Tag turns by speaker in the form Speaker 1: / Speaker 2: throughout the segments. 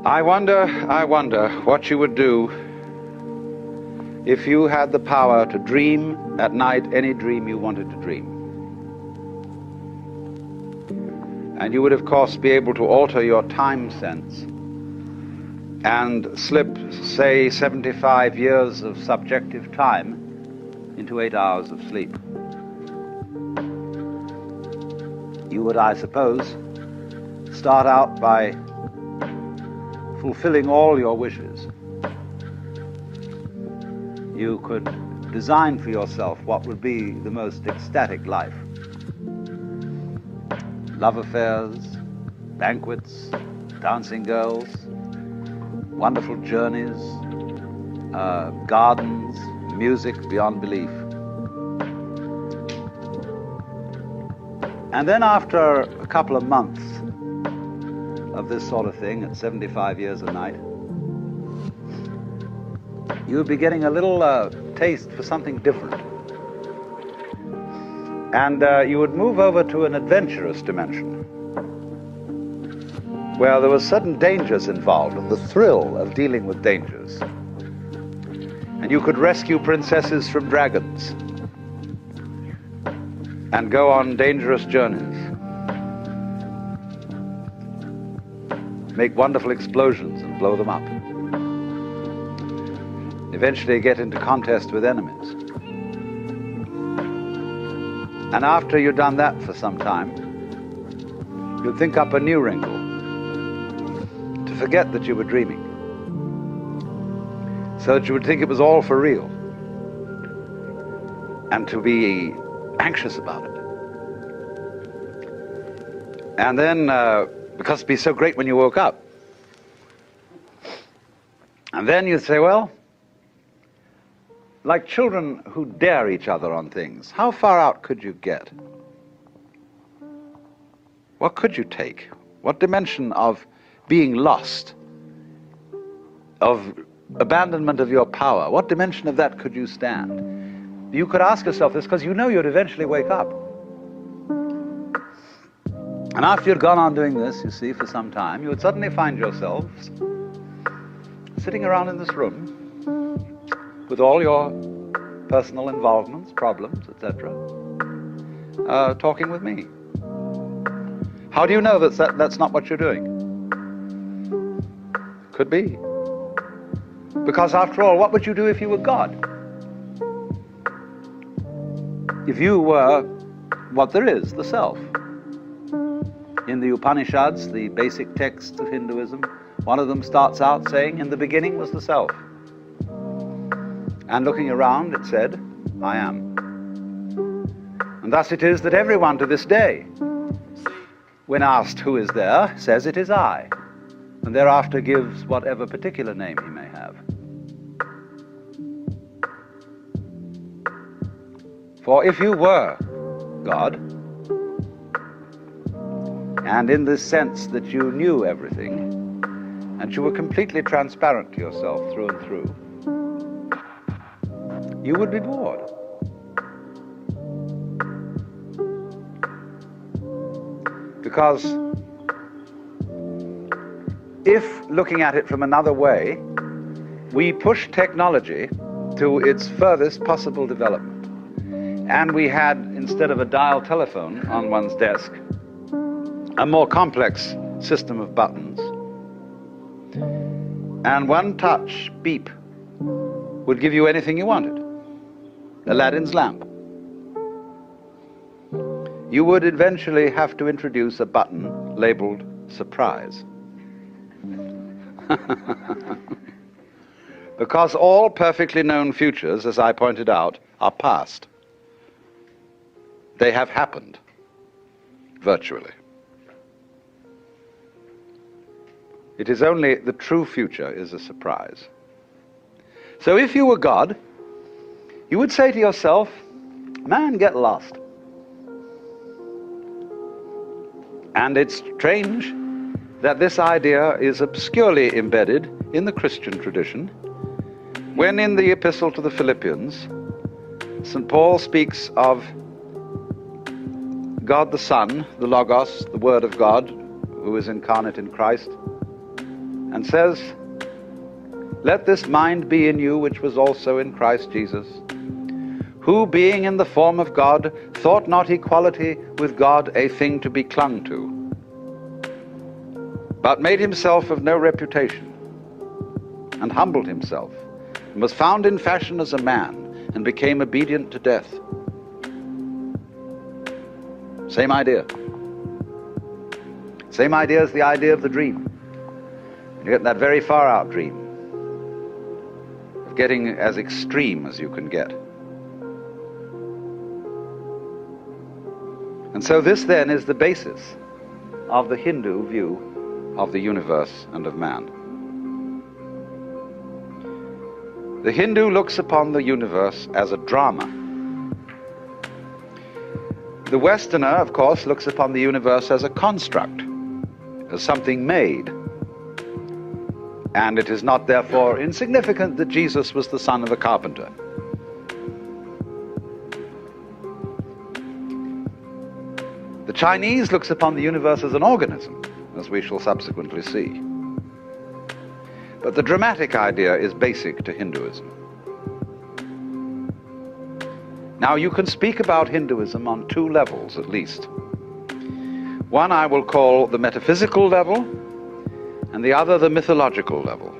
Speaker 1: I wonder what you would do if you had the power to dream at night any dream you wanted to dream. And you would, of course, be able to alter your time sense and slip, say, 75 years of subjective time into 8 hours of sleep. You would, I suppose, start out by fulfilling all your wishes. You could design for yourself what would be the most ecstatic life. Love affairs, banquets, dancing girls, wonderful journeys, gardens, music beyond belief. And then after a couple of months of this sort of thing at 75 years a night, you would be getting a little taste for something different. And you would move over to an adventurous dimension where there were sudden dangers involved and the thrill of dealing with dangers. And you could rescue princesses from dragons and go on dangerous journeys, make wonderful explosions and blow them up, eventually get into contest with enemies. And after you'd done that for some time, you'd think up a new wrinkle to forget that you were dreaming, so that you would think it was all for real, and to be anxious about it. And then, because it'd be so great when you woke up, and then you'd say, well, like children who dare each other on things, how far out could you get? What could you take? What dimension of being lost, of abandonment of your power, what dimension of that could you stand? You could ask yourself this because you know you'd eventually wake up. And after you'd gone on doing this, you see, for some time, you would suddenly find yourselves sitting around in this room with all your personal involvements, problems, etc., talking with me. How do you know that's not what you're doing? Could be. Because after all, what would you do if you were God? If you were what there is, the self. In the Upanishads, the basic texts of Hinduism, one of them starts out saying, in the beginning was the self. And looking around, it said, I am. And thus it is that everyone to this day, when asked who is there, says it is I, and thereafter gives whatever particular name he may have. For if you were God, and in this sense that you knew everything, and you were completely transparent to yourself through and through, you would be bored. Because if, looking at it from another way, we push technology to its furthest possible development, and we had, instead of a dial telephone on one's desk, a more complex system of buttons, and one touch beep would give you anything you wanted, Aladdin's lamp, you would eventually have to introduce a button labeled surprise. Because all perfectly known futures, as I pointed out, are past. They have happened, virtually. It is only the true future is a surprise. So if you were God, you would say to yourself, man, get lost. And it's strange that this idea is obscurely embedded in the Christian tradition, when in the Epistle to the Philippians, St. Paul speaks of God the Son, the Logos, the Word of God, who is incarnate in Christ, and says, "Let this mind be in you which was also in Christ Jesus, who being in the form of God, thought not equality with God a thing to be clung to, but made himself of no reputation, and humbled himself, and was found in fashion as a man, and became obedient to death." Same idea. Same idea as the idea of the dream. You get that very far out dream, of getting as extreme as you can get. And so this then is the basis of the Hindu view of the universe and of man. The Hindu looks upon the universe as a drama. The Westerner, of course, looks upon the universe as a construct, as something made. And it is not therefore insignificant that Jesus was the son of a carpenter. The Chinese looks upon the universe as an organism, as we shall subsequently see. But the dramatic idea is basic to Hinduism. Now, you can speak about Hinduism on two levels at least. One I will call the metaphysical level, and the other the mythological level.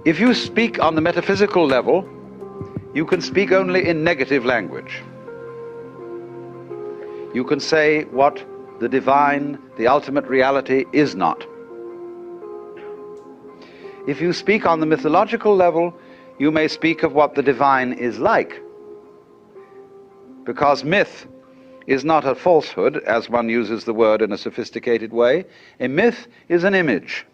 Speaker 1: If you speak on the metaphysical level, you can speak only in negative language. You can say what the divine, the ultimate reality, is not. If you speak on the mythological level, you may speak of what the divine is like. Because myth is not a falsehood, as one uses the word in a sophisticated way. A myth is an image,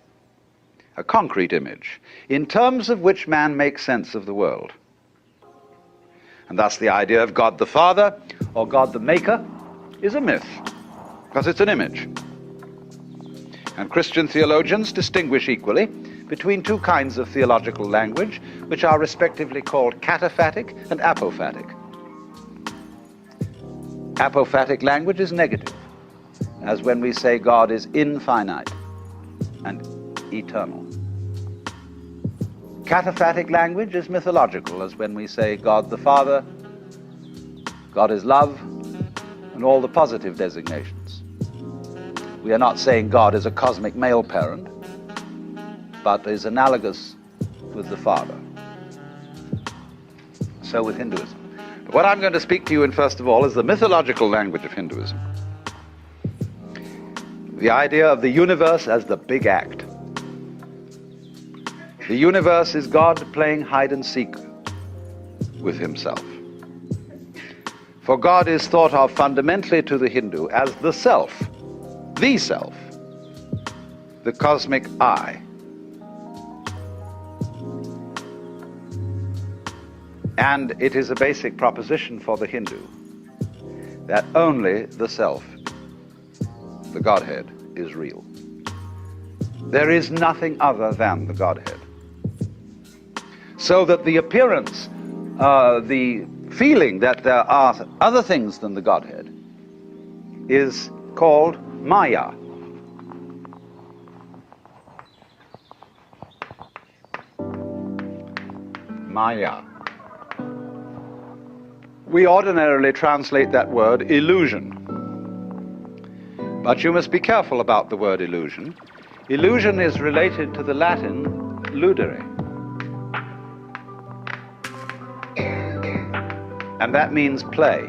Speaker 1: a concrete image, in terms of which man makes sense of the world. And thus the idea of God the Father, or God the Maker, is a myth, because it's an image. And Christian theologians distinguish equally between two kinds of theological language, which are respectively called cataphatic and apophatic. Apophatic language is negative, as when we say God is infinite and eternal. Cataphatic language is mythological, as when we say God the Father, God is love, and all the positive designations. We are not saying God is a cosmic male parent, but is analogous with the Father. So with Hinduism. But what I'm going to speak to you in, first of all, is the mythological language of Hinduism. The idea of the universe as the big act. The universe is God playing hide and seek with himself. For God is thought of fundamentally to the Hindu as the self, the cosmic I. And it is a basic proposition for the Hindu that only the self, the Godhead, is real. There is nothing other than the Godhead. So that the appearance, the feeling that there are other things than the Godhead is called Maya. Maya. We ordinarily translate that word illusion. But you must be careful about the word illusion. Illusion is related to the Latin ludere. And that means play.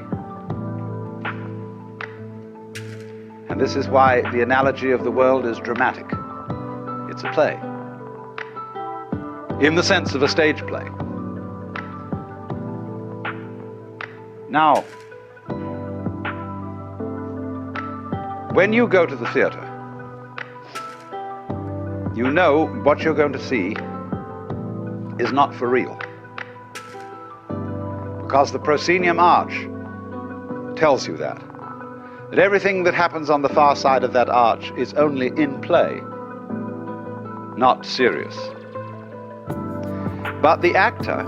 Speaker 1: And this is why the analogy of the world is dramatic. It's a play, in the sense of a stage play. Now, when you go to the theater, you know what you're going to see is not for real. Because the proscenium arch tells you that everything that happens on the far side of that arch is only in play, not serious. But the actor,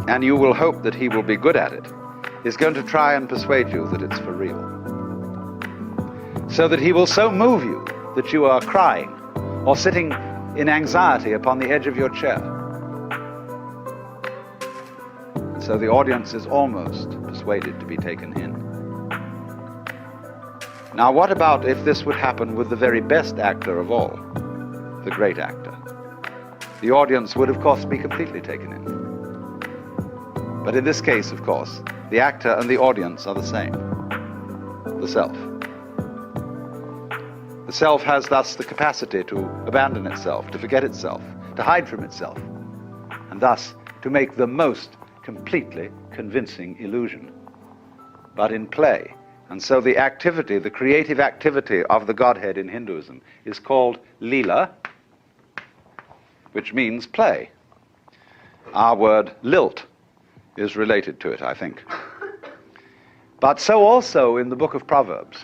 Speaker 1: and you will hope that he will be good at it, is going to try and persuade you that it's for real. So that he will so move you that you are crying or sitting in anxiety upon the edge of your chair. And so the audience is almost persuaded to be taken in. Now, what about if this would happen with the very best actor of all, the great actor? The audience would, of course, be completely taken in. But in this case, of course, the actor and the audience are the same, the self. The self has thus the capacity to abandon itself, to forget itself, to hide from itself, and thus to make the most completely convincing illusion, but in play. And so the activity, the creative activity of the Godhead in Hinduism is called Leela, which means play. Our word lilt is related to it, I think. But so also in the book of Proverbs,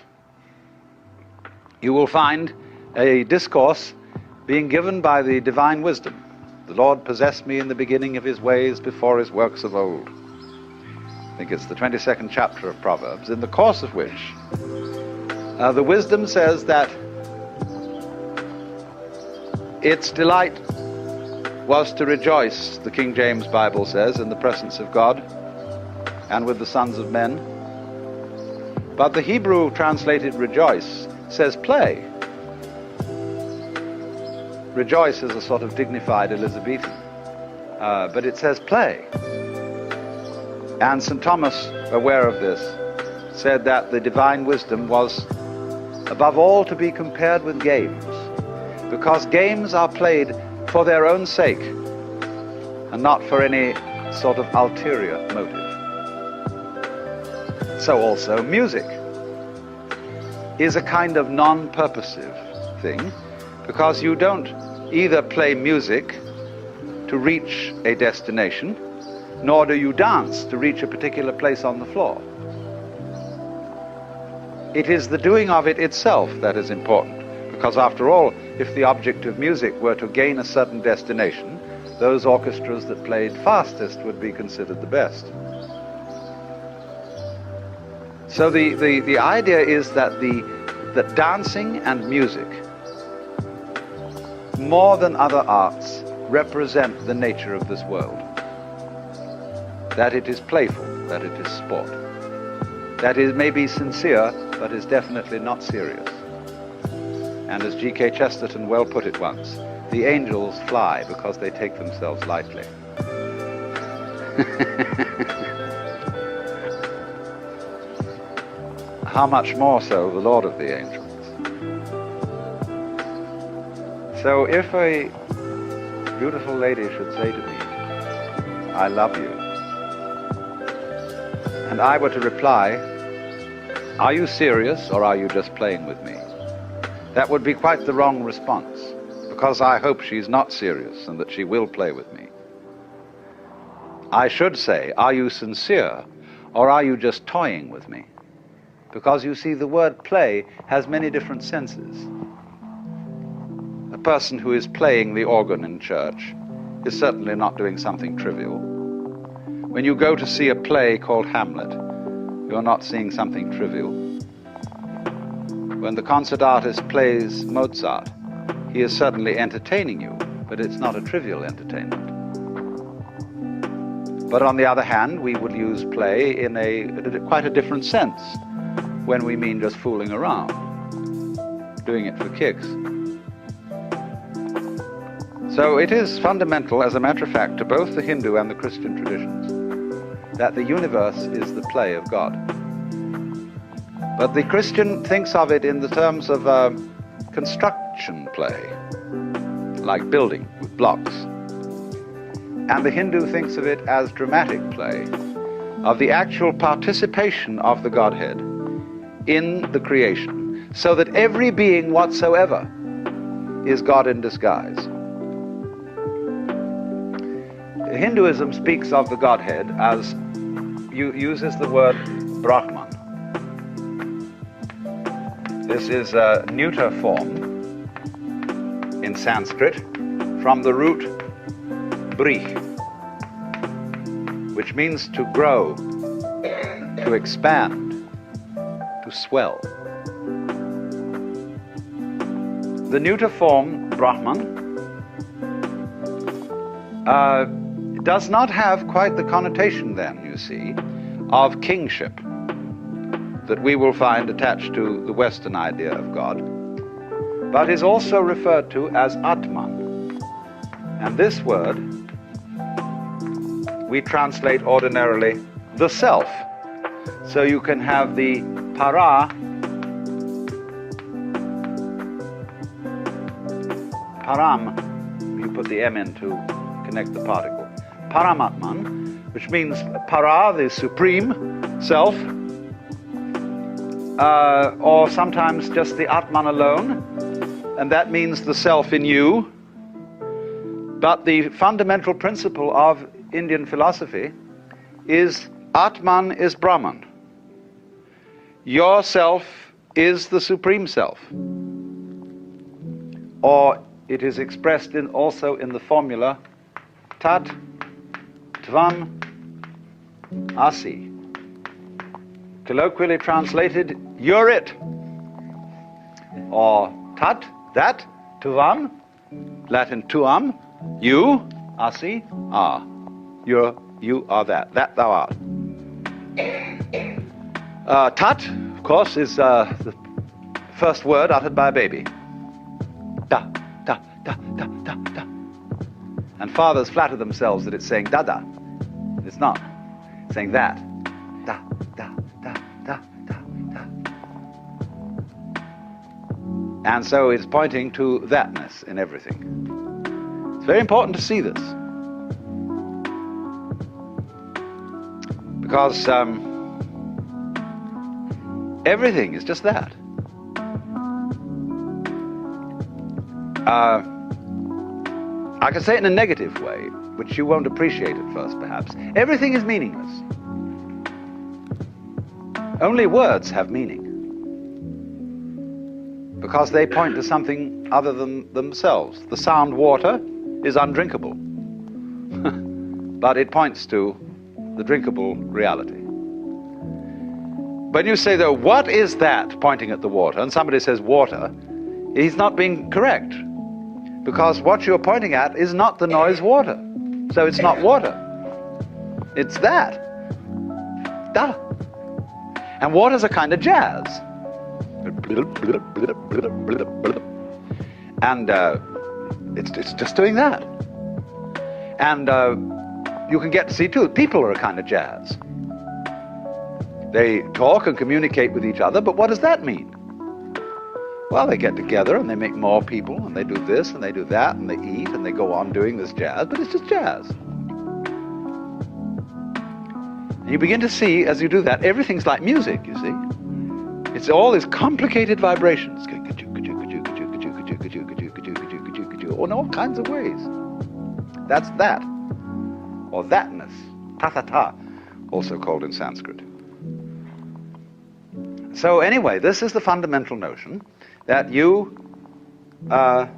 Speaker 1: you will find a discourse being given by the divine wisdom. The Lord possessed me in the beginning of his ways before his works of old. I think it's the 22nd chapter of Proverbs, in the course of which the wisdom says that its delight was to rejoice, the King James Bible says, in the presence of God and with the sons of men. But the Hebrew translated rejoice says play. Rejoice is a sort of dignified Elizabethan, but it says play. And St. Thomas, aware of this, said that the divine wisdom was above all to be compared with games, because games are played for their own sake and not for any sort of ulterior motive. So also music is a kind of non-purposive thing, because you don't either play music to reach a destination, nor do you dance to reach a particular place on the floor. It is the doing of it itself that is important, because after all, if the object of music were to gain a certain destination, those orchestras that played fastest would be considered the best. So the idea is that that dancing and music, more than other arts, represent the nature of this world. That it is playful, that it is sport. That it may be sincere, but is definitely not serious. And as G.K. Chesterton well put it once, the angels fly because they take themselves lightly. How much more so the Lord of the angels? So if a beautiful lady should say to me, I love you, and I were to reply, are you serious or are you just playing with me? That would be quite the wrong response, because I hope she's not serious and that she will play with me. I should say, are you sincere or are you just toying with me? Because you see, the word play has many different senses. A person who is playing the organ in church is certainly not doing something trivial. When you go to see a play called Hamlet, you're not seeing something trivial. When the concert artist plays Mozart, he is certainly entertaining you, but it's not a trivial entertainment. But on the other hand, we would use play in quite a different sense, when we mean just fooling around, doing it for kicks. So it is fundamental, as a matter of fact, to both the Hindu and the Christian traditions, that the universe is the play of God. But the Christian thinks of it in the terms of construction play, like building with blocks. And the Hindu thinks of it as dramatic play, of the actual participation of the Godhead in the creation, so that every being whatsoever is God in disguise. Hinduism speaks of the Godhead as, uses the word Brahman. This is a neuter form in Sanskrit from the root brih, which means to grow, to expand, to swell. the neuter form Brahman does not have quite the connotation then, you see, of kingship that we will find attached to the Western idea of God, but is also referred to as Atman. And this word we translate ordinarily the self. So you can have the para, param, you put the M in to connect the particle. Paramatman, which means para, the supreme self, or sometimes just the Atman alone, and that means the self in you. But the fundamental principle of Indian philosophy is Atman is Brahman. Your self is the supreme self. Or it is expressed also in the formula Tat Tvam Asi. Colloquially translated, you're it. Or Tat, that, Tvam, Latin tuam, you, Asi, are. You are that thou art. Tat, of course, is the first word uttered by a baby. Da, da, da, da, da, da. And fathers flatter themselves that it's saying dada. It's not. It's saying that. Da, da, da, da, da, da. And so it's pointing to thatness in everything. It's very important to see this. Because everything is just that. I can say it in a negative way, which you won't appreciate at first, perhaps. Everything is meaningless. Only words have meaning, because they point to something other than themselves. The sound water is undrinkable, but it points to the drinkable reality. When you say, though, what is that, pointing at the water, and somebody says water, he's not being correct, because what you're pointing at is not the noise water. So it's not water. It's that. Da. And water's a kind of jazz. And it's just doing that. And you can get to see, too, people are a kind of jazz. They talk and communicate with each other, but what does that mean? Well, they get together and they make more people, and they do this and they do that, and they eat and they go on doing this jazz, but it's just jazz. And you begin to see, as you do that, everything's like music, you see. It's all these complicated vibrations, in all kinds of ways. That's that, or thatness, ta-ta-ta, also called in Sanskrit. So anyway, this is the fundamental notion that you are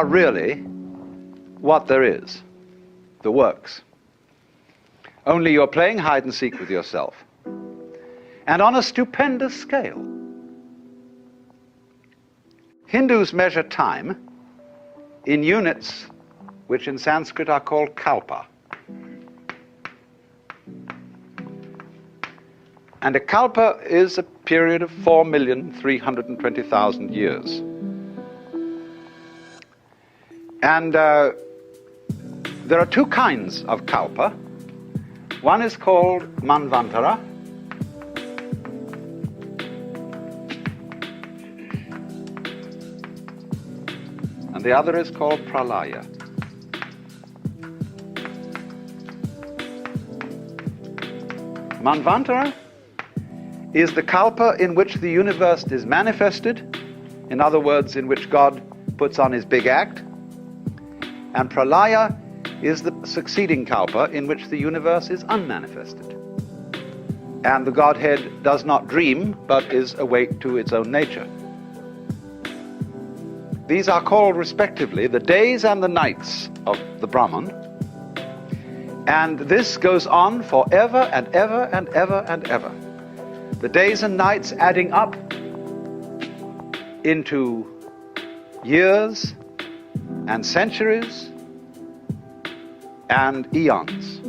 Speaker 1: really what there is, the works. Only you're playing hide and seek with yourself, and on a stupendous scale. Hindus measure time in units which in Sanskrit are called kalpa. And a kalpa is a period of 4,320,000 years. And there are two kinds of kalpa. One is called manvantara, and the other is called pralaya. Manvantara is the kalpa in which the universe is manifested, in other words, in which God puts on his big act. And pralaya is the succeeding kalpa in which the universe is unmanifested. And the Godhead does not dream, but is awake to its own nature. These are called, respectively, the days and the nights of the Brahman. And this goes on forever and ever and ever and ever. The days and nights adding up into years and centuries and eons.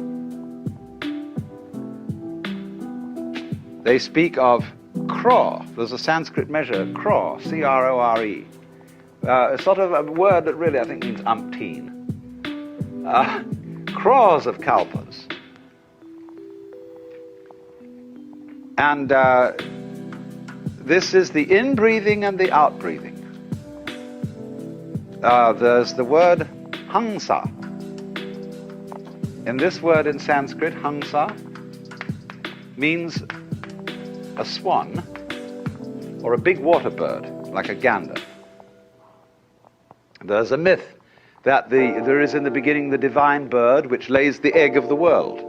Speaker 1: They speak of crore. There's a Sanskrit measure, crore, C-R-O-R-E. A sort of a word that really I think means umpteen. Crores of kalpas. And this is the in-breathing and the out-breathing. There's the word hangsa. And this word in Sanskrit, hangsa, means a swan or a big water bird, like a gander. There's a myth that there is in the beginning the divine bird which lays the egg of the world.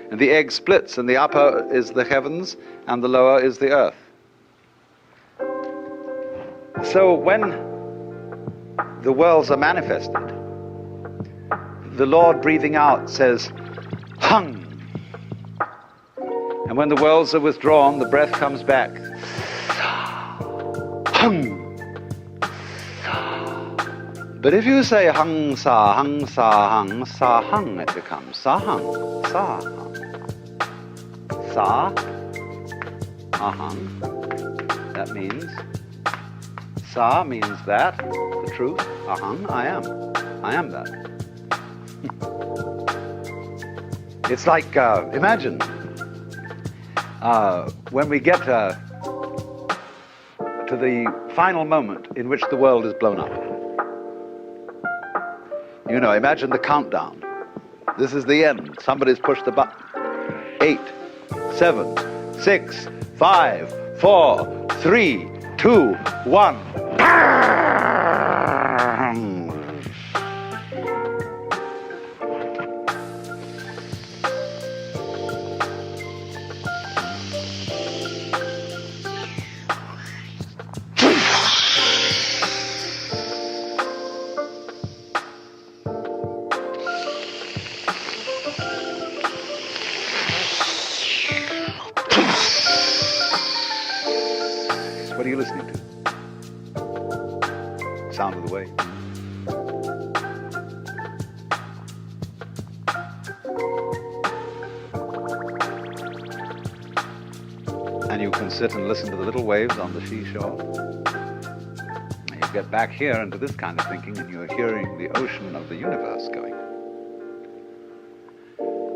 Speaker 1: And the egg splits, and the upper is the heavens, and the lower is the earth. So when the worlds are manifested, the Lord breathing out says, hung. And when the worlds are withdrawn, the breath comes back, hung. But if you say hung sa, hung sa, hung sa, hung, it becomes sa hung, sa hung. Sa, ahang. That means, sa means that, the truth, ahang, I am that. It's like, imagine, when we get to the final moment in which the world is blown up. You know, imagine the countdown. This is the end. Somebody's pushed the button. 8, 7, 6, 5, 4, 3, 2, 1. What are you listening to? Sound of the wave. And you can sit and listen to the little waves on the seashore. And you get back here into this kind of thinking, and you're hearing the ocean of the universe going.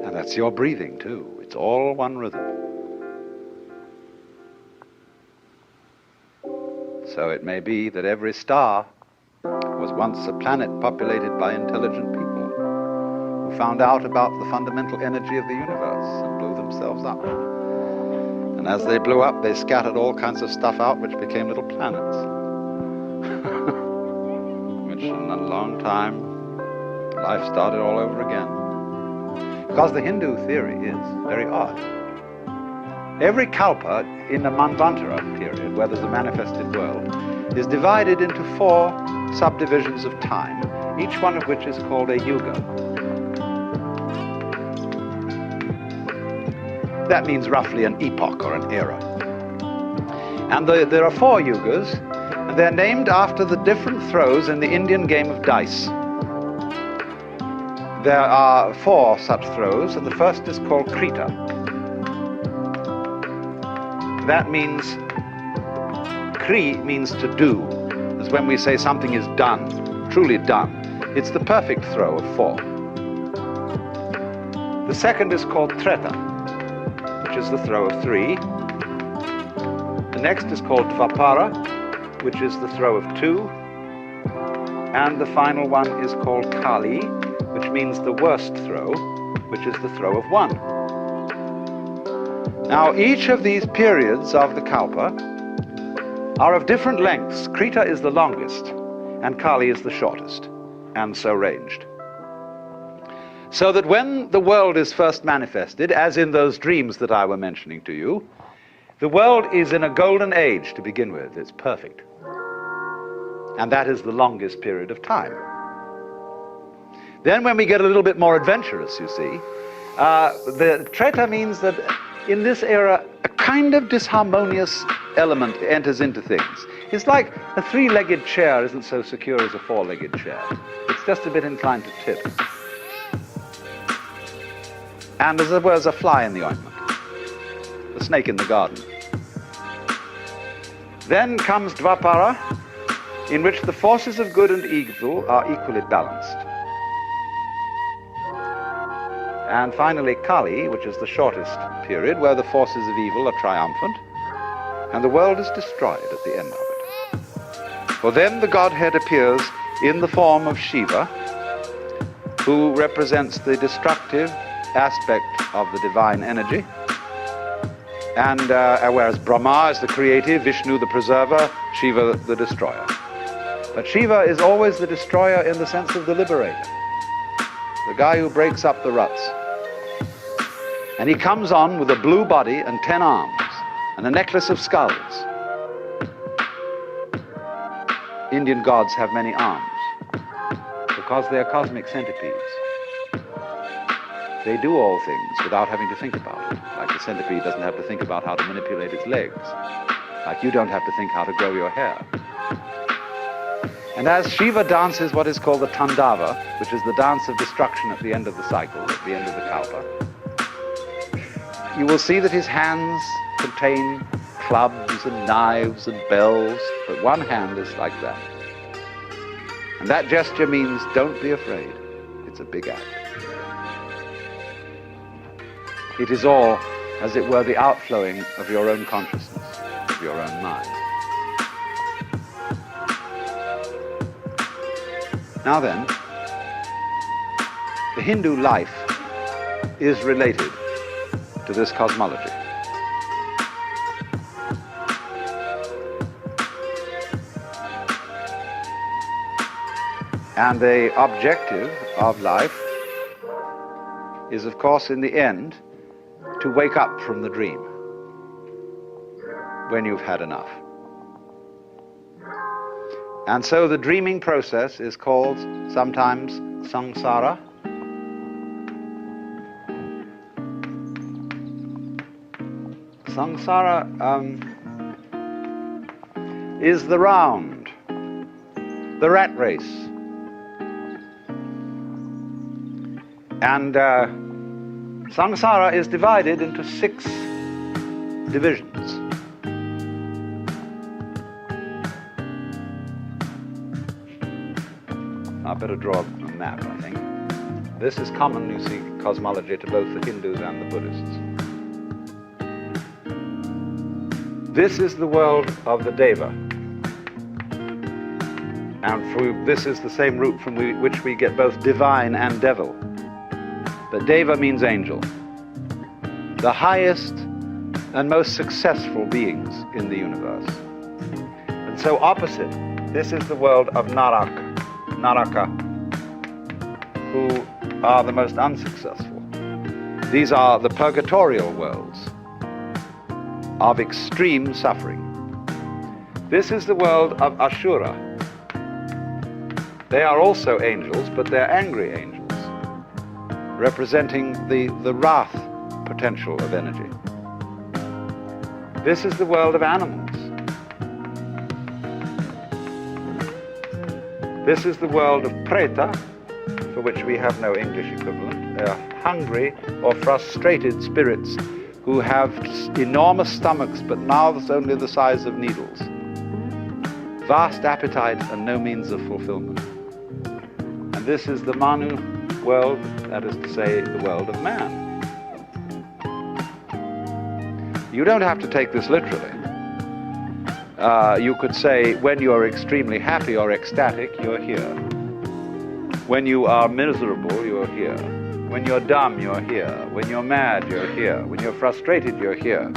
Speaker 1: And that's your breathing too. It's all one rhythm. So it may be that every star was once a planet populated by intelligent people who found out about the fundamental energy of the universe and blew themselves up. And as they blew up, they scattered all kinds of stuff out which became little planets. Which in a long time, life started all over again. Because the Hindu theory is very odd. Every kalpa in the Manvantara period, where there's a manifested world, is divided into 4 subdivisions of time, each one of which is called a yuga. That means roughly an epoch or an era. And there are 4 yugas, and they're named after the different throws in the Indian game of dice. There are 4 such throws, and the first is called Krita. That means, Kri means to do. As when we say something is done, truly done. It's the perfect throw of 4. The second is called Treta, which is the throw of 3. The next is called Dvapara, which is the throw of 2. And the final one is called Kali, which means the worst throw, which is the throw of 1. Now, each of these periods of the kalpa are of different lengths. Krita is the longest, and Kali is the shortest, and so ranged. So that when the world is first manifested, as in those dreams that I were mentioning to you, the world is in a golden age to begin with. It's perfect. And that is the longest period of time. Then when we get a little bit more adventurous, you see, the Treta means that in this era, a kind of disharmonious element enters into things. It's like a three-legged chair isn't so secure as a four-legged chair. It's just a bit inclined to tip. And as it were, a fly in the ointment, the snake in the garden. Then comes Dvapara, in which the forces of good and evil are equally balanced. And finally Kali, which is the shortest period, where the forces of evil are triumphant, and the world is destroyed at the end of it. For then the Godhead appears in the form of Shiva, who represents the destructive aspect of the divine energy, and whereas Brahma is the creative, Vishnu the preserver, Shiva the destroyer. But Shiva is always the destroyer in the sense of the liberator, the guy who breaks up the ruts. And he comes on with a blue body and 10 arms and a necklace of skulls. Indian gods have many arms because they are cosmic centipedes. They do all things without having to think about it. Like the centipede doesn't have to think about how to manipulate its legs. Like you don't have to think how to grow your hair. And as Shiva dances what is called the Tandava, which is the dance of destruction at the end of the cycle, at the end of the Kalpa, you will see that his hands contain clubs and knives and bells, but one hand is like that. And that gesture means don't be afraid. It's a big act. It is all, as it were, the outflowing of your own consciousness, of your own mind. Now then, the Hindu life is related to this cosmology. And the objective of life is, of course, in the end, to wake up from the dream when you've had enough. And so the dreaming process is called sometimes samsara. Samsara is the round, the rat race. And samsara is divided into 6 divisions. I better draw a map, I think. This is common, you see, cosmology to both the Hindus and the Buddhists. This is the world of the Deva. And this is the same root from which we get both divine and devil. But Deva means angel. The highest and most successful beings in the universe. And so opposite, this is the world of Naraka, who are the most unsuccessful. These are the purgatorial worlds of extreme suffering. This is the world of Ashura. They are also angels, but they're angry angels, representing the wrath potential of energy. This is the world of animals. This is the world of Preta, for which we have no English equivalent. They are hungry or frustrated spirits who have enormous stomachs but mouths only the size of needles. Vast appetite and no means of fulfillment. And this is the Manu world, that is to say, the world of man. You don't have to take this literally. You could say, when you are extremely happy or ecstatic, you're here. When you are miserable, you're here. When you're dumb, you're here. When you're mad, you're here. When you're frustrated, you're here.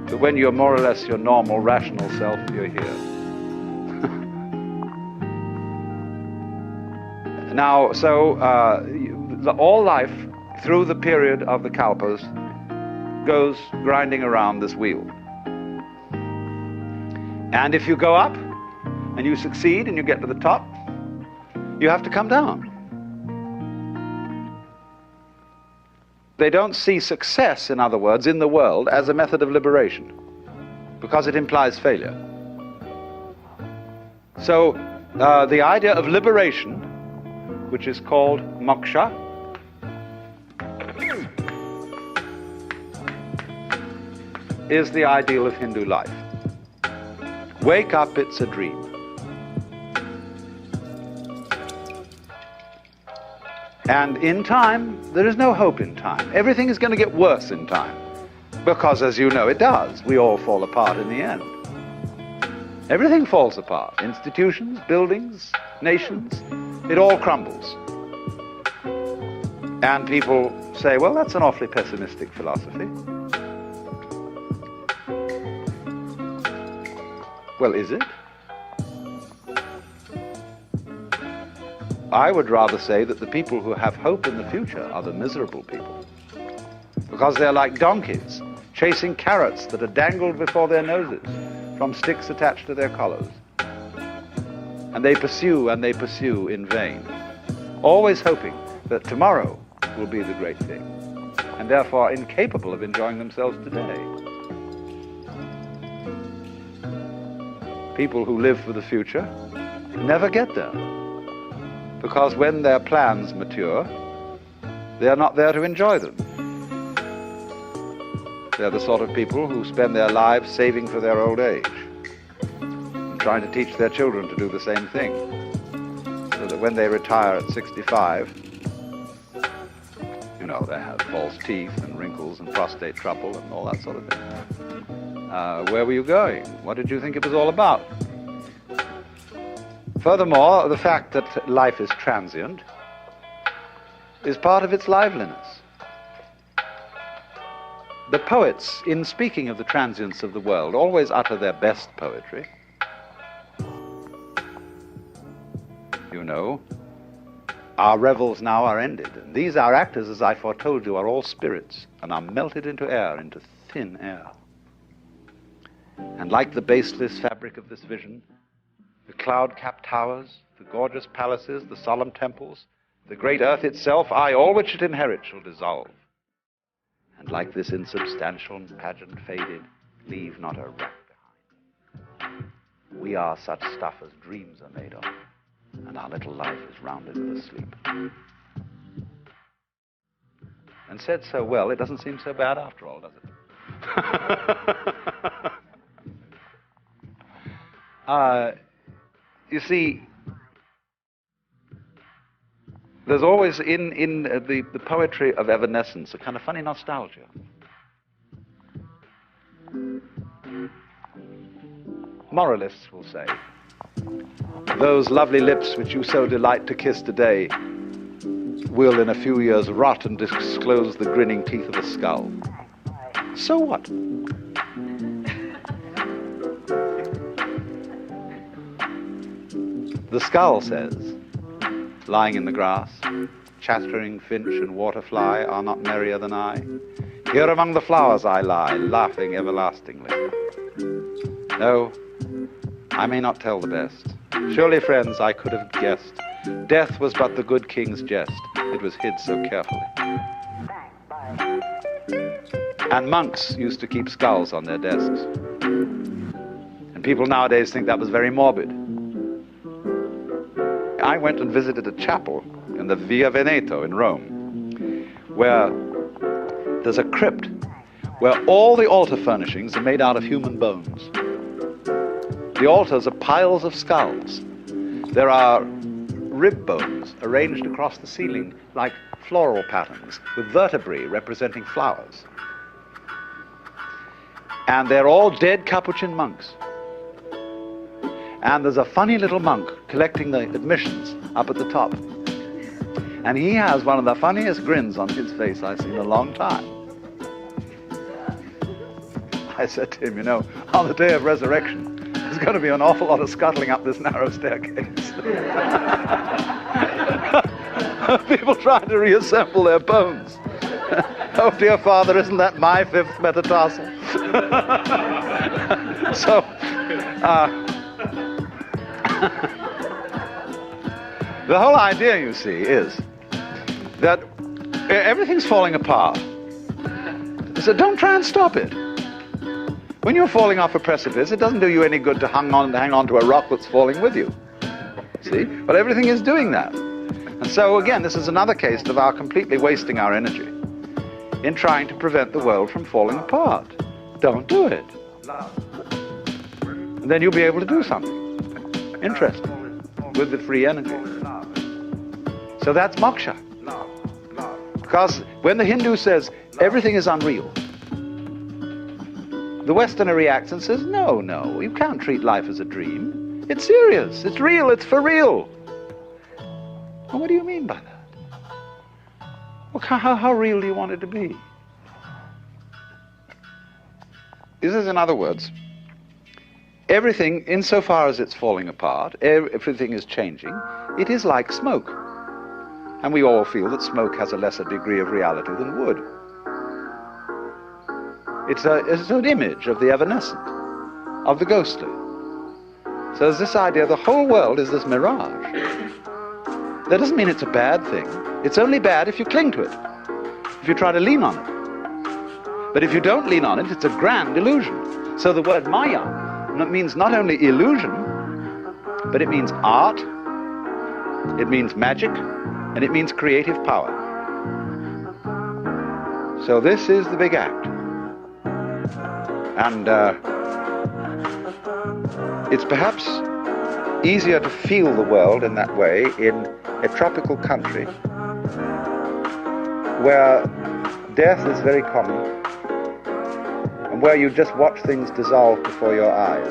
Speaker 1: But when you're more or less your normal, rational self, you're here. Now, so all life, through the period of the Kalpas, goes grinding around this wheel. And if you go up, and you succeed, and you get to the top, you have to come down. They don't see success, in other words, in the world as a method of liberation, because it implies failure. So the idea of liberation, which is called moksha, is the ideal of Hindu life. Wake up, it's a dream. And in time, there is no hope in time. Everything is going to get worse in time. Because, as you know, it does. We all fall apart in the end. Everything falls apart. Institutions, buildings, nations, it all crumbles. And people say, well, that's an awfully pessimistic philosophy. Well, is it? I would rather say that the people who have hope in the future are the miserable people. Because they're like donkeys, chasing carrots that are dangled before their noses from sticks attached to their collars. And they pursue in vain, always hoping that tomorrow will be the great thing, and therefore incapable of enjoying themselves today. People who live for the future never get there, because when their plans mature, they are not there to enjoy them. They're the sort of people who spend their lives saving for their old age, and trying to teach their children to do the same thing, so that when they retire at 65, you know, they have false teeth and wrinkles and prostate trouble and all that sort of thing. Where were you going? What did you think it was all about? Furthermore, the fact that life is transient is part of its liveliness. The poets, in speaking of the transience of the world, always utter their best poetry. You know, our revels now are ended, and these our actors, as I foretold you, are all spirits, and are melted into air, into thin air. And like the baseless fabric of this vision, the cloud-capped towers, the gorgeous palaces, the solemn temples, the great earth itself, aye, all which it inherits shall dissolve. And like this insubstantial pageant faded, leave not a wreck behind. We are such stuff as dreams are made of, and our little life is rounded with a sleep. And said so well, it doesn't seem so bad after all, does it? You see, there's always in the poetry of evanescence a kind of funny nostalgia. Moralists will say, those lovely lips which you so delight to kiss today will in a few years rot and disclose the grinning teeth of a skull. So what? The skull says, lying in the grass, chattering finch and waterfly are not merrier than I. Here among the flowers I lie, laughing everlastingly. No, I may not tell the best. Surely, friends, I could have guessed. Death was but the good king's jest. It was hid so carefully. And monks used to keep skulls on their desks. And people nowadays think that was very morbid. I went and visited a chapel in the Via Veneto in Rome, where there's a crypt where all the altar furnishings are made out of human bones. The altars are piles of skulls. There are rib bones arranged across the ceiling like floral patterns, with vertebrae representing flowers. And they're all dead Capuchin monks. And there's a funny little monk collecting the admissions up at the top. And he has one of the funniest grins on his face I've seen in a long time. I said to him, you know, on the day of resurrection, there's going to be an awful lot of scuttling up this narrow staircase. People trying to reassemble their bones. Oh, dear Father, isn't that my fifth metatarsal? So, the whole idea, you see, is that everything's falling apart. So don't try and stop it. When you're falling off a precipice, it doesn't do you any good to hang on to a rock that's falling with you. See? But everything is doing that. And so again, this is another case of our completely wasting our energy in trying to prevent the world from falling apart. Don't do it. And then you'll be able to do something interesting with the free energy. So that's moksha. Because when the Hindu says everything is unreal, the Westerner reacts and says, no, you can't treat life as a dream. It's serious, it's real, it's for real. Well, what do you mean by that? Well, how real do you want it to be? This is, in other words, everything, insofar as it's falling apart, everything is changing, it is like smoke. And we all feel that smoke has a lesser degree of reality than wood. It's an image of the evanescent, of the ghostly. So there's this idea the whole world is this mirage. That doesn't mean it's a bad thing. It's only bad if you cling to it, if you try to lean on it. But if you don't lean on it, it's a grand illusion. So the word maya means not only illusion, but it means art, it means magic, and it means creative power. So this is the big act. And it's perhaps easier to feel the world in that way in a tropical country where death is very common and where you just watch things dissolve before your eyes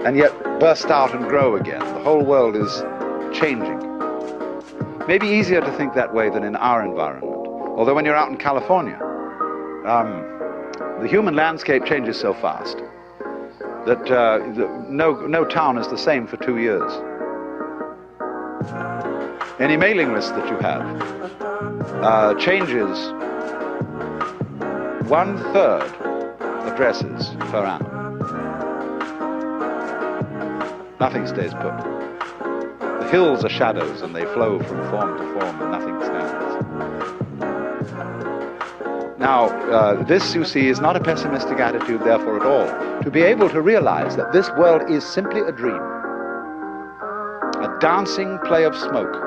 Speaker 1: and yet burst out and grow again. The whole world is changing. Maybe easier to think that way than in our environment. Although when you're out in California, the human landscape changes so fast that no town is the same for 2 years. Any mailing list that you have changes 1/3 addresses per annum. Nothing stays put. The hills are shadows and they flow from form to form and nothing stands. Now, this, you see, is not a pessimistic attitude, therefore, at all. To be able to realize that this world is simply a dream, a dancing play of smoke.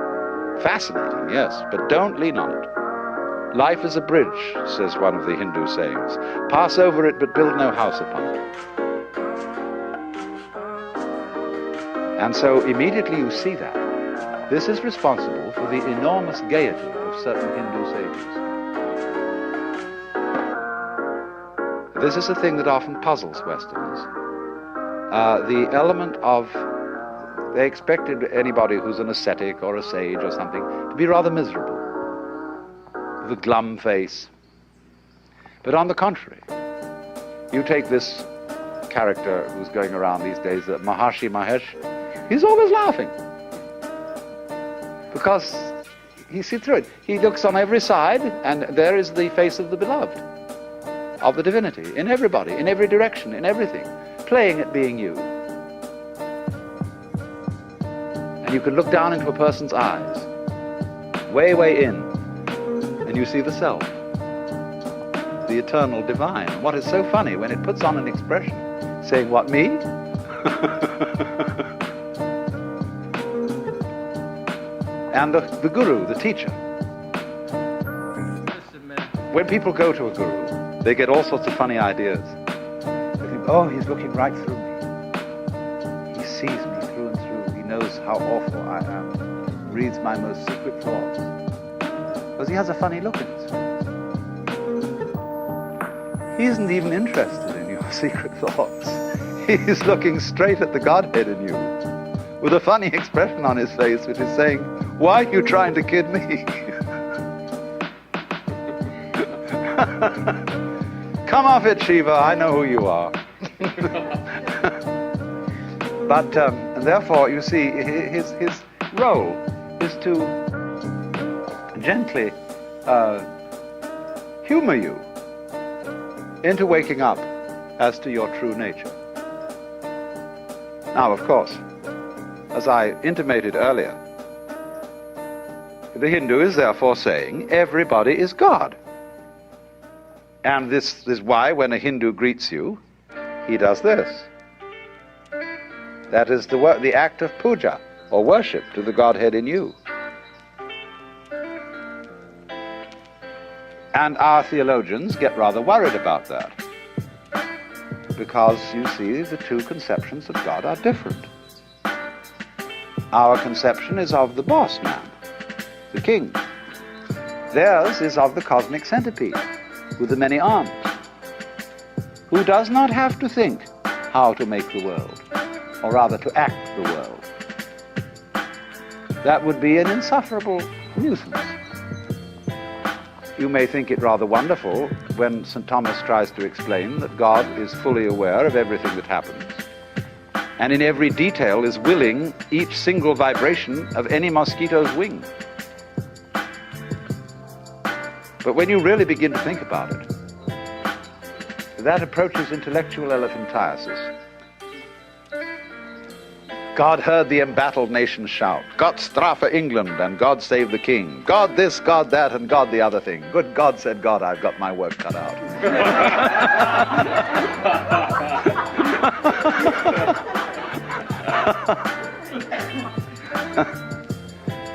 Speaker 1: Fascinating, yes, but don't lean on it. Life is a bridge, says one of the Hindu sayings. Pass over it, but build no house upon it. And so immediately you see that. This is responsible for the enormous gaiety of certain Hindu sages. This is a thing that often puzzles Westerners. The element of, they expected anybody who's an ascetic or a sage or something to be rather miserable, with a glum face. But on the contrary, you take this character who's going around these days, Maharshi Mahesh, he's always laughing. Because he sees through it. He looks on every side, and there is the face of the beloved, of the divinity, in everybody, in every direction, in everything, playing at being you. And you can look down into a person's eyes, way, way in, and you see the self, the eternal divine. What is so funny, when it puts on an expression, saying, what, me? And the guru, the teacher. When people go to a guru, they get all sorts of funny ideas. They think, oh, he's looking right through me. He sees me through and through. He knows how awful I am. Reads my most secret thoughts. Because he has a funny look in his face. He isn't even interested in your secret thoughts. He's looking straight at the Godhead in you, with a funny expression on his face, which is saying, why are you trying to kid me? Come off it, Shiva, I know who you are. But and therefore, you see, his role is to gently humor you into waking up as to your true nature. Now, of course, as I intimated earlier, the Hindu is therefore saying everybody is God. And this is why when a Hindu greets you, he does this. That is the act of puja, or worship to the Godhead in you. And our theologians get rather worried about that, because you see the two conceptions of God are different. Our conception is of the boss man, the king. Theirs is of the cosmic centipede with the many arms, who does not have to think how to make the world, or rather to act the world. That would be an insufferable nuisance. You may think it rather wonderful when St. Thomas tries to explain that God is fully aware of everything that happens, and in every detail is willing each single vibration of any mosquito's wing. But when you really begin to think about it, that approaches intellectual elephantiasis. God heard the embattled nation shout, "Gott strafe England," and "God save the king." God this, God that, and God the other thing. Good God, said God, I've got my work cut out.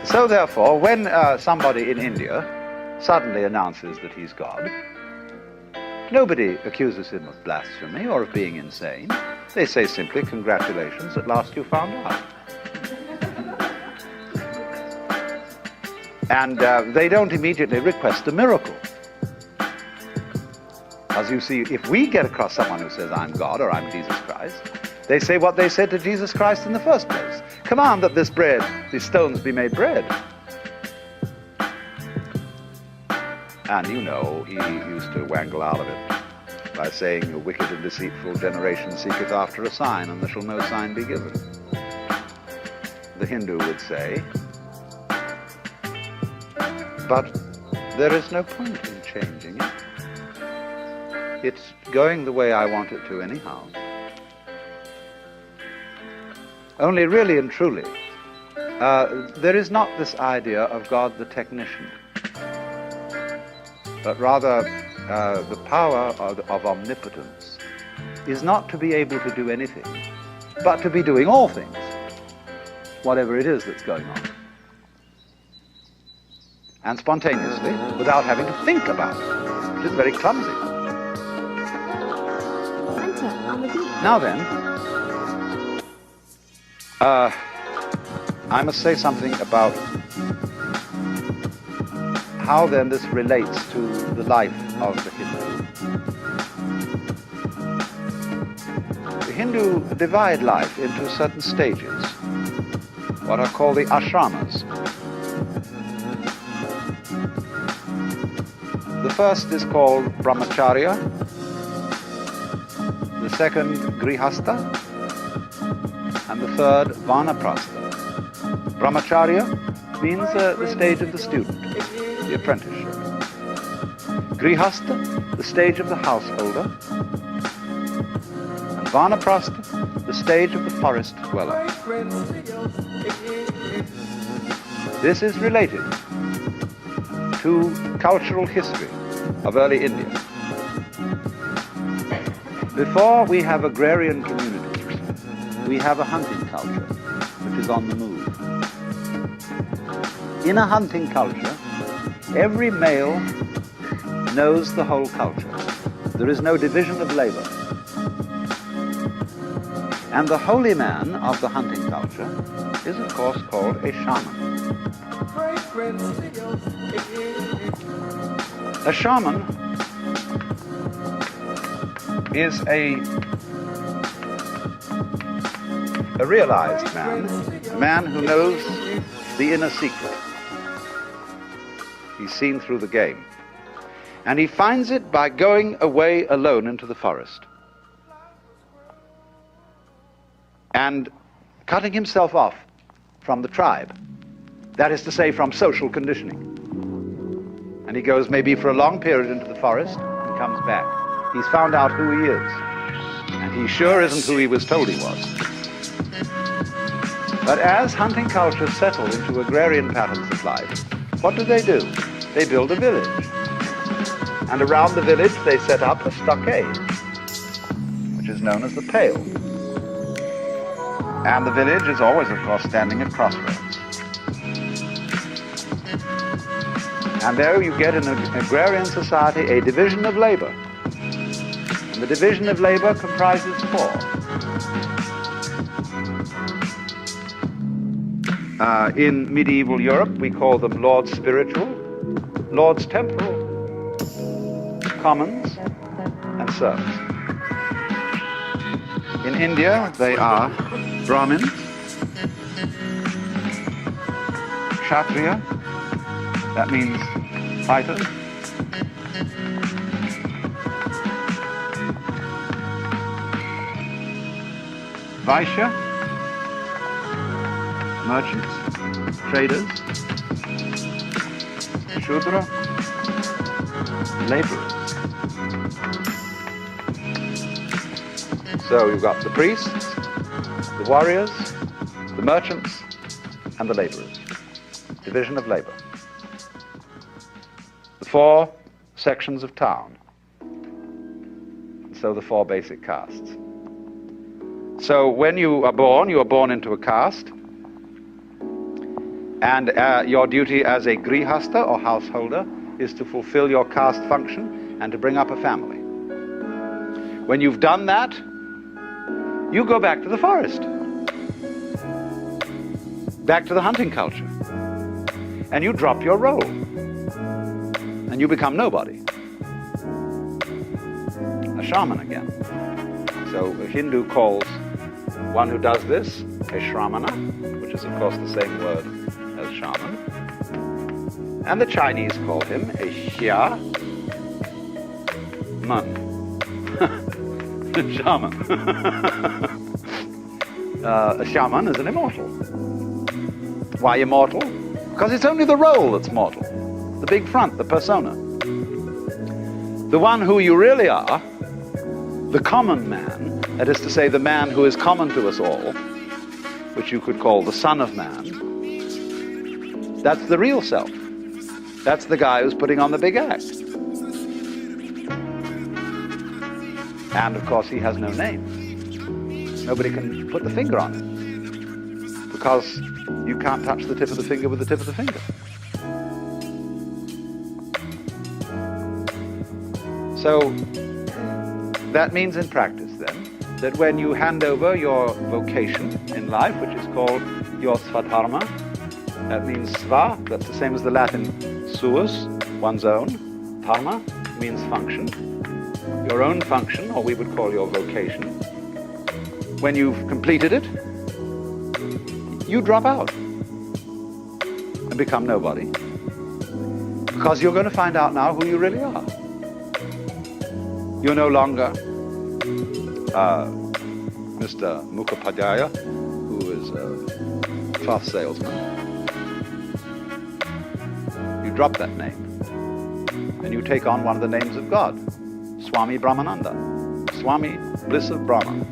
Speaker 1: So therefore, when somebody in India suddenly announces that he's God, nobody accuses him of blasphemy or of being insane. They say simply, "Congratulations, at last you found out." And they don't immediately request a miracle. As you see, if we get across someone who says, "I'm God," or "I'm Jesus Christ," they say what they said to Jesus Christ in the first place. "Command that this bread, these stones be made bread." And you know, he used to wangle out of it by saying, "A wicked and deceitful generation seeketh after a sign, and there shall no sign be given." The Hindu would say, "But there is no point in changing it. It's going the way I want it to anyhow." Only really and truly, there is not this idea of God the technician, but rather the power of omnipotence is not to be able to do anything, but to be doing all things, whatever it is that's going on. And spontaneously, without having to think about it, which is very clumsy. Now then, I must say something about how then this relates to the life of the Hindu. The Hindu divide life into certain stages, what are called the ashramas. The first is called brahmacharya, the second grihastha, and the third vanaprastha. Brahmacharya means the stage of the student, the apprenticeship. Grihastha, the stage of the householder. And vanaprastha, the stage of the forest dweller. This is related to cultural history of early India. Before we have agrarian communities, we have a hunting culture, which is on the move. In a hunting culture, every male knows the whole culture. There is no division of labor. And the holy man of the hunting culture is, of course, called a shaman. A shaman is a realized man, a man who knows the inner secret. He's seen through the game. And he finds it by going away alone into the forest and cutting himself off from the tribe. That is to say, from social conditioning. And he goes maybe for a long period into the forest and comes back. He's found out who he is. And he sure isn't who he was told he was. But as hunting cultures settle into agrarian patterns of life, what do? They build a village. And around the village they set up a stockade, which is known as the Pale. And the village is always, of course, standing at crossroads. And there you get in an agrarian society a division of labor. And the division of labor comprises four. In medieval Europe, we call them lords spiritual, lords temporal, commons, and serfs. In India, they are Brahmins, Kshatriya, that means fighters, Vaishya, merchants, traders, Shudra, laborers. So you've got the priests, the warriors, the merchants, and the laborers. Division of labor. The four sections of town. And so the four basic castes. So when you are born into a caste, and your duty as a grihasta or householder is to fulfill your caste function and to bring up a family. When you've done that, you go back to the forest, back to the hunting culture, and you drop your role, and you become nobody. A shaman again. So a Hindu calls one who does this a shramana, which is of course the same word as shaman. And the Chinese call him a xia man. Shaman. A shaman is an immortal. Why immortal? Because it's only the role that's mortal. The big front, the persona. The one who you really are, the common man, that is to say the man who is common to us all, which you could call the son of man, that's the real self. That's the guy who's putting on the big act. And of course he has no name. Nobody can put the finger on it, because you can't touch the tip of the finger with the tip of the finger. So that means in practice then, that when you hand over your vocation in life, which is called your swadharma, that means sva, that's the same as the Latin suus, one's own. Dharma means function. Your own function, or we would call your vocation. When you've completed it, you drop out and become nobody. Because you're going to find out now who you really are. You're no longer Mr. Mukhopadhyaya, who is a cloth salesman. You drop that name and you take on one of the names of God. Swami Brahmananda, Swami, bliss of Brahma.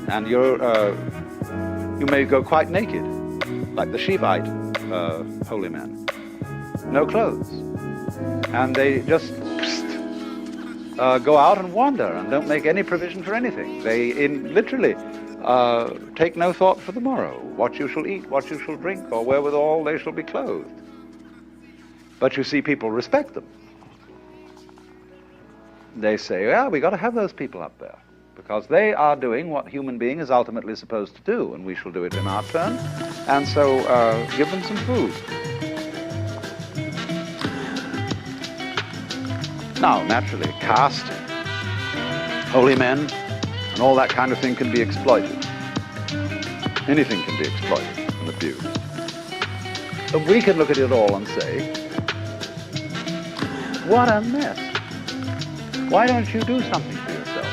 Speaker 1: And you may go quite naked, like the Shivite holy men. No clothes. And they just go out and wander and don't make any provision for anything. They literally take no thought for the morrow, what you shall eat, what you shall drink, or wherewithal they shall be clothed. But you see, people respect them. They say, yeah, we got to have those people up there, because they are doing what human being is ultimately supposed to do, and we shall do it in our turn. And so give them some food. Now, naturally, caste, holy men, and all that kind of thing can be exploited. Anything can be exploited and abused. But we can look at it all and say, what a mess. Why don't you do something for yourself?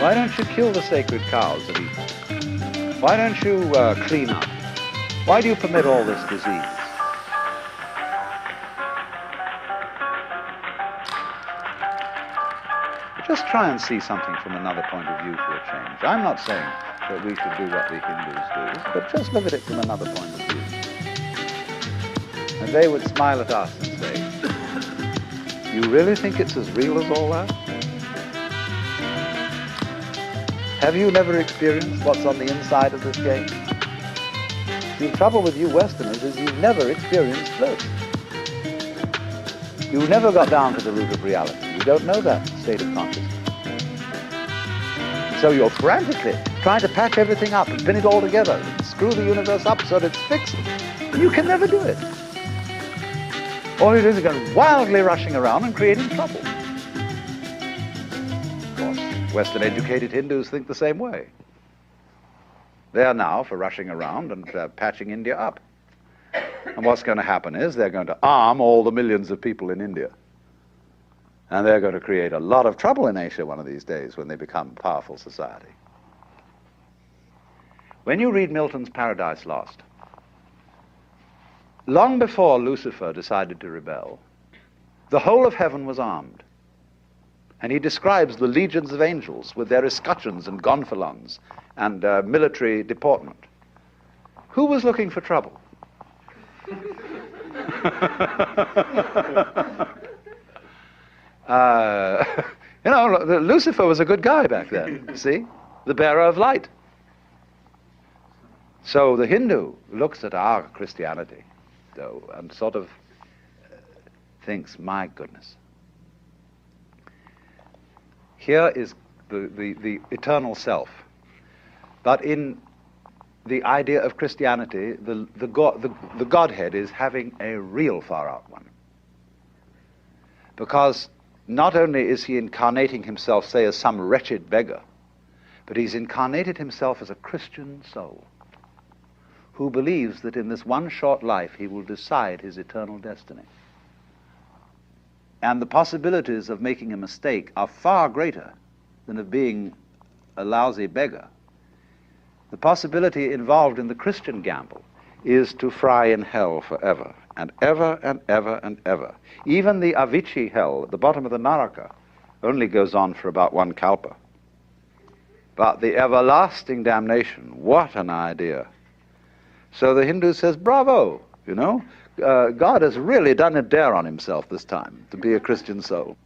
Speaker 1: Why don't you kill the sacred cows and eat them? Why don't you clean up? Why do you permit all this disease? Just try and see something from another point of view for a change. I'm not saying that we should do what the Hindus do, but just look at it from another point of view. And they would smile at us and say, You really think it's as real as all that? Have you never experienced what's on the inside of this game? The trouble with you Westerners is you've never experienced bliss. You never got down to the root of reality. You don't know that state of consciousness. So you're frantically trying to patch everything up and pin it all together and screw the universe up so that it's fixed. You can never do it. All you're doing is going wildly rushing around and creating trouble. Of course, Western-educated Hindus think the same way. They are now for rushing around and patching India up. And what's going to happen is they're going to arm all the millions of people in India. And they're going to create a lot of trouble in Asia one of these days when they become a powerful society. When you read Milton's Paradise Lost, long before Lucifer decided to rebel, the whole of heaven was armed. And he describes the legions of angels with their escutcheons and gonfalons and military deportment. Who was looking for trouble? Lucifer was a good guy back then, see? The bearer of light. So the Hindu looks at our Christianity, though, and sort of thinks, my goodness, here is the eternal self. But in the idea of Christianity, the Godhead is having a real far-out one. Because not only is he incarnating himself, say, as some wretched beggar, but he's incarnated himself as a Christian soul who believes that in this one short life he will decide his eternal destiny. And the possibilities of making a mistake are far greater than of being a lousy beggar. The possibility involved in the Christian gamble is to fry in hell forever, and ever and ever and ever. Even the Avicii hell at the bottom of the Naraka only goes on for about one kalpa. But the everlasting damnation, what an idea. So the Hindu says, bravo, God has really done a dare on himself this time to be a Christian soul.